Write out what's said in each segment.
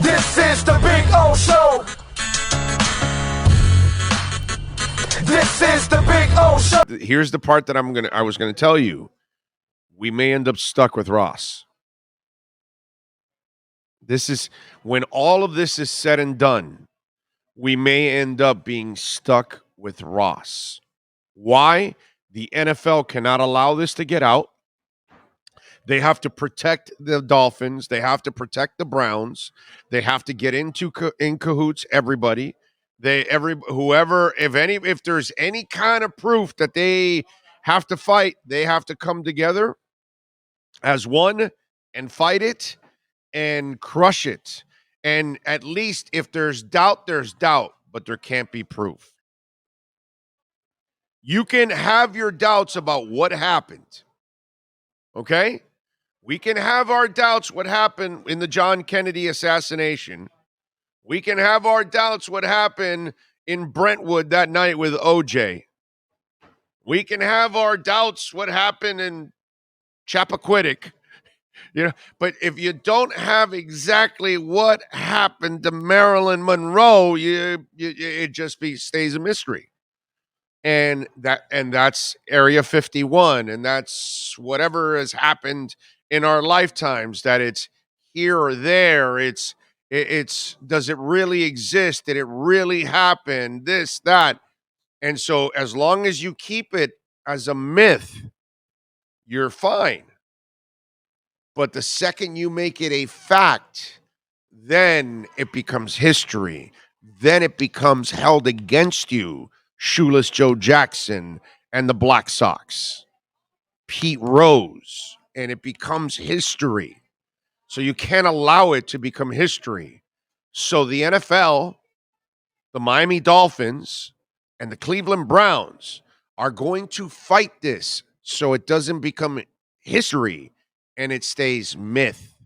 This is the Big O Show. This is the Big O Show. Here's the part that I was gonna tell you. We may end up stuck with Ross. This is when all of this is said and done, we may end up being stuck with Ross. Why? The NFL cannot allow this to get out. They have to protect the Dolphins. They have to protect the Browns. They have to get in cahoots everybody. If there's any kind of proof that they have to fight, they have to come together as one and fight it and crush it. And at least if there's doubt, but there can't be proof. You can have your doubts about what happened. Okay? We can have our doubts what happened in the John Kennedy assassination. We can have our doubts what happened in Brentwood that night with OJ. We can have our doubts what happened in Chappaquiddick. But if you don't have exactly what happened to Marilyn Monroe, it just stays a mystery. And that's Area 51, and that's whatever has happened in our lifetimes, that it's here or there. It's does it really exist? Did it really happen? This, that. And so as long as you keep it as a myth, you're fine. But the second you make it a fact, then it becomes history. Then it becomes held against you. Shoeless Joe Jackson and the Black Sox, Pete Rose, and it becomes history. So you can't allow it to become history. So the NFL, the Miami Dolphins, and the Cleveland Browns are going to fight this so it doesn't become history and it stays myth.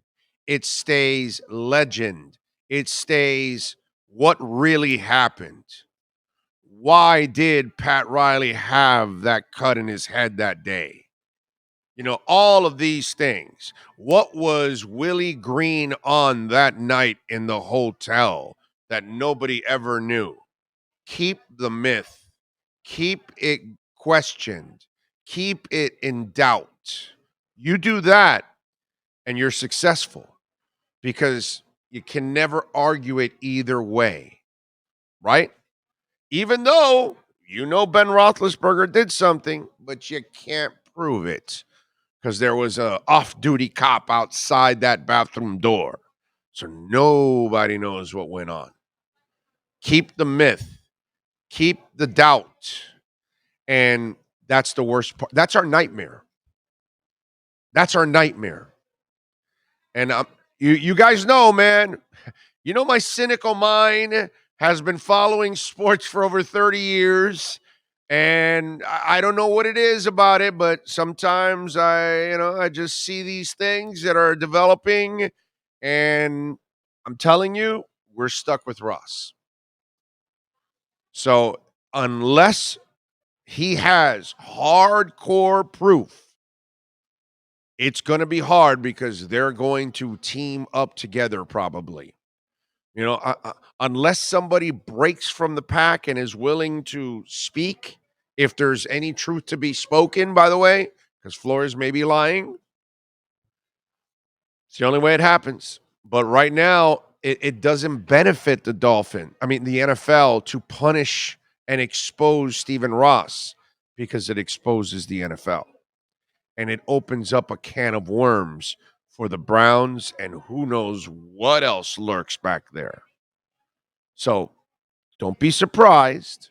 It stays legend. It stays what really happened. Why did Pat Riley have that cut in his head that day? All of these things. What was Willie Green on that night in the hotel that nobody ever knew? Keep the myth. Keep it questioned. Keep it in doubt. You do that, and you're successful because you can never argue it either way, right? Even though Ben Roethlisberger did something, but you can't prove it because there was a off-duty cop outside that bathroom door. So nobody knows what went on. Keep the myth. Keep the doubt. And that's the worst part. That's our nightmare. That's our nightmare. And you guys know, man, my cynical mind has been following sports for over 30 years, and I don't know what it is about it, but sometimes I just see these things that are developing, and I'm telling you, we're stuck with Ross. So unless he has hardcore proof, it's going to be hard because they're going to team up together probably. Unless somebody breaks from the pack and is willing to speak, if there's any truth to be spoken, by the way, because Flores may be lying, it's the only way it happens. But right now, it doesn't benefit the NFL to punish and expose Stephen Ross because it exposes the NFL. And it opens up a can of worms for the Browns, and who knows what else lurks back there. So don't be surprised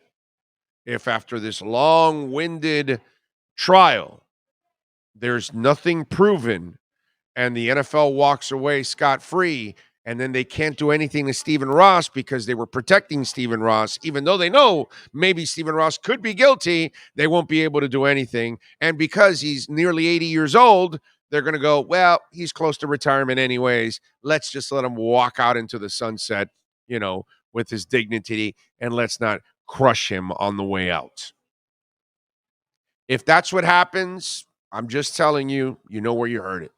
if after this long-winded trial, there's nothing proven and the NFL walks away scot-free, and then they can't do anything to Stephen Ross because they were protecting Stephen Ross. Even though they know maybe Stephen Ross could be guilty, they won't be able to do anything. And because he's nearly 80 years old, they're going to go, well, he's close to retirement anyways. Let's just let him walk out into the sunset, with his dignity, and let's not crush him on the way out. If that's what happens, I'm just telling you, you know where you heard it.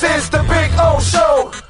is the Big O Show.